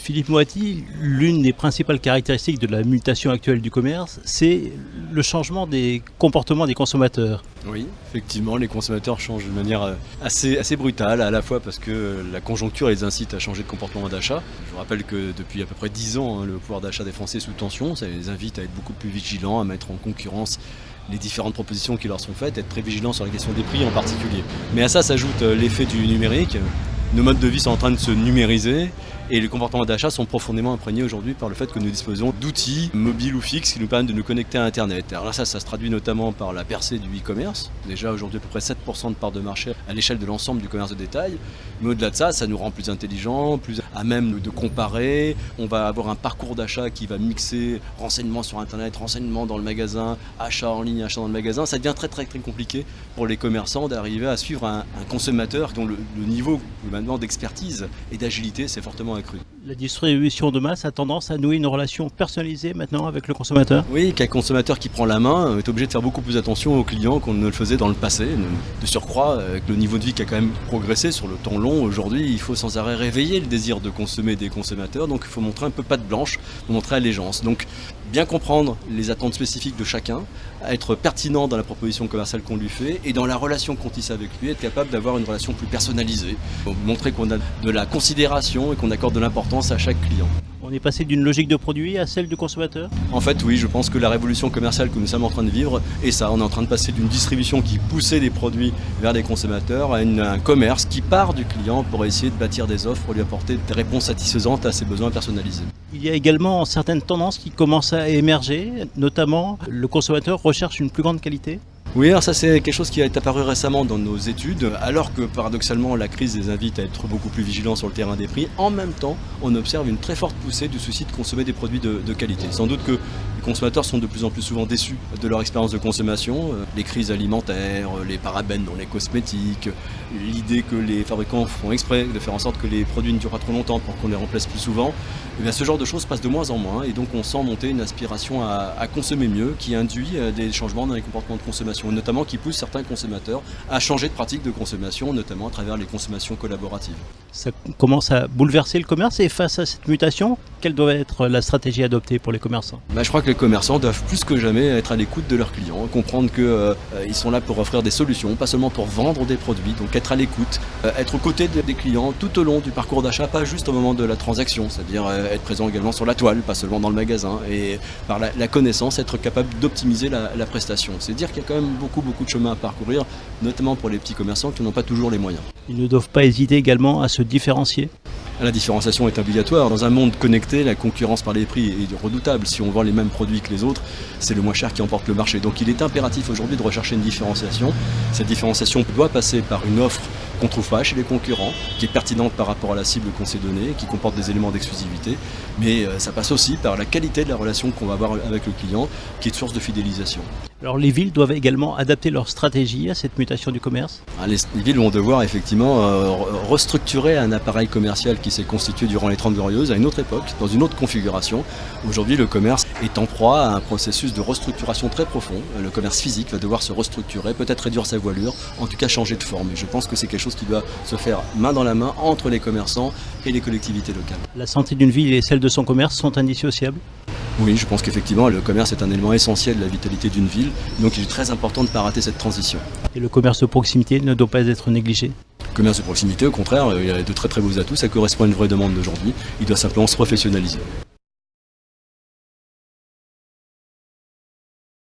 Philippe Moati, l'une des principales caractéristiques de la mutation actuelle du commerce, c'est le changement des comportements des consommateurs. Oui, effectivement, les consommateurs changent de manière assez brutale, à la fois parce que la conjoncture les incite à changer de comportement d'achat. Je vous rappelle que depuis à peu près 10 ans, le pouvoir d'achat des Français est sous tension. Ça les invite à être beaucoup plus vigilants, à mettre en concurrence les différentes propositions qui leur sont faites, être très vigilants sur la question des prix en particulier. Mais à ça s'ajoute l'effet du numérique. Nos modes de vie sont en train de se numériser et les comportements d'achat sont profondément imprégnés aujourd'hui par le fait que nous disposons d'outils mobiles ou fixes qui nous permettent de nous connecter à Internet. Alors là, ça se traduit notamment par la percée du e-commerce. Déjà aujourd'hui à peu près 7% de part de marché à l'échelle de l'ensemble du commerce de détail. Mais au-delà de ça, ça nous rend plus intelligents, plus à même de comparer. On va avoir un parcours d'achat qui va mixer renseignements sur Internet, renseignements dans le magasin, achat en ligne, achat dans le magasin. Ça devient très compliqué pour les commerçants d'arriver à suivre un consommateur dont le niveau maintenant d'expertise et d'agilité s'est fortement accru. La distribution de masse a tendance à nouer une relation personnalisée maintenant avec le consommateur. Oui, qu'un consommateur qui prend la main est obligé de faire beaucoup plus attention aux clients qu'on ne le faisait dans le passé. De surcroît, avec le niveau de vie qui a quand même progressé sur le temps long, aujourd'hui il faut sans arrêt réveiller le désir de consommer des consommateurs, donc il faut montrer un peu patte blanche, montrer allégeance. Donc bien comprendre les attentes spécifiques de chacun, être pertinent dans la proposition commerciale qu'on lui fait et dans la relation qu'on tisse avec lui, être capable d'avoir une relation plus personnalisée, montrer qu'on a de la considération et qu'on accorde de l'importance à chaque client. On est passé d'une logique de produit à celle du consommateur. En fait, oui, je pense que la révolution commerciale que nous sommes en train de vivre est ça. On est en train de passer d'une distribution qui poussait des produits vers les consommateurs à un commerce qui part du client pour essayer de bâtir des offres, pour lui apporter des réponses satisfaisantes à ses besoins personnalisés. Il y a également certaines tendances qui commencent à émerger, notamment le consommateur recherche une plus grande qualité. Oui, alors ça c'est quelque chose qui est apparu récemment dans nos études, alors que paradoxalement la crise les invite à être beaucoup plus vigilants sur le terrain des prix. En même temps, on observe une très forte poussée du souci de consommer des produits de qualité. Sans doute que les consommateurs sont de plus en plus souvent déçus de leur expérience de consommation. Les crises alimentaires, les parabènes dans les cosmétiques, l'idée que les fabricants font exprès de faire en sorte que les produits ne durent pas trop longtemps pour qu'on les remplace plus souvent. Et bien, ce genre de choses passe de moins en moins et donc on sent monter une aspiration à consommer mieux qui induit des changements dans les comportements de consommation, notamment qui pousse certains consommateurs à changer de pratique de consommation, notamment à travers les consommations collaboratives. Ça commence à bouleverser le commerce et face à cette mutation, quelle doit être la stratégie adoptée pour les commerçants ? Je crois que les commerçants doivent plus que jamais être à l'écoute de leurs clients, comprendre qu'ils sont là pour offrir des solutions, pas seulement pour vendre des produits, donc être à l'écoute, être aux côtés des clients tout au long du parcours d'achat, pas juste au moment de la transaction, c'est-à-dire être présent également sur la toile, pas seulement dans le magasin, et par la connaissance, être capable d'optimiser la prestation. C'est dire qu'il y a quand même beaucoup de chemin à parcourir, notamment pour les petits commerçants qui n'ont pas toujours les moyens. Ils ne doivent pas hésiter également à se différencier. La différenciation est obligatoire. Dans un monde connecté, la concurrence par les prix est redoutable. Si on vend les mêmes produits que les autres, c'est le moins cher qui emporte le marché. Donc il est impératif aujourd'hui de rechercher une différenciation. Cette différenciation doit passer par une offre qu'on ne trouve pas chez les concurrents, qui est pertinente par rapport à la cible qu'on s'est donnée, qui comporte des éléments d'exclusivité. Mais ça passe aussi par la qualité de la relation qu'on va avoir avec le client, qui est source de fidélisation. Alors les villes doivent également adapter leur stratégie à cette mutation du commerce. Les villes vont devoir effectivement restructurer un appareil commercial qui s'est constitué durant les 30 Glorieuses à une autre époque, dans une autre configuration. Aujourd'hui, le commerce est en proie à un processus de restructuration très profond. Le commerce physique va devoir se restructurer, peut-être réduire sa voilure, en tout cas changer de forme. Et je pense que c'est quelque chose qui doit se faire main dans la main entre les commerçants et les collectivités locales. La santé d'une ville et celle de son commerce sont indissociables. Oui, je pense qu'effectivement, le commerce est un élément essentiel de la vitalité d'une ville. Donc il est très important de ne pas rater cette transition. Et le commerce de proximité ne doit pas être négligé. Le commerce de proximité, au contraire, il a de très beaux atouts. Ça correspond à une vraie demande d'aujourd'hui. Il doit simplement se professionnaliser.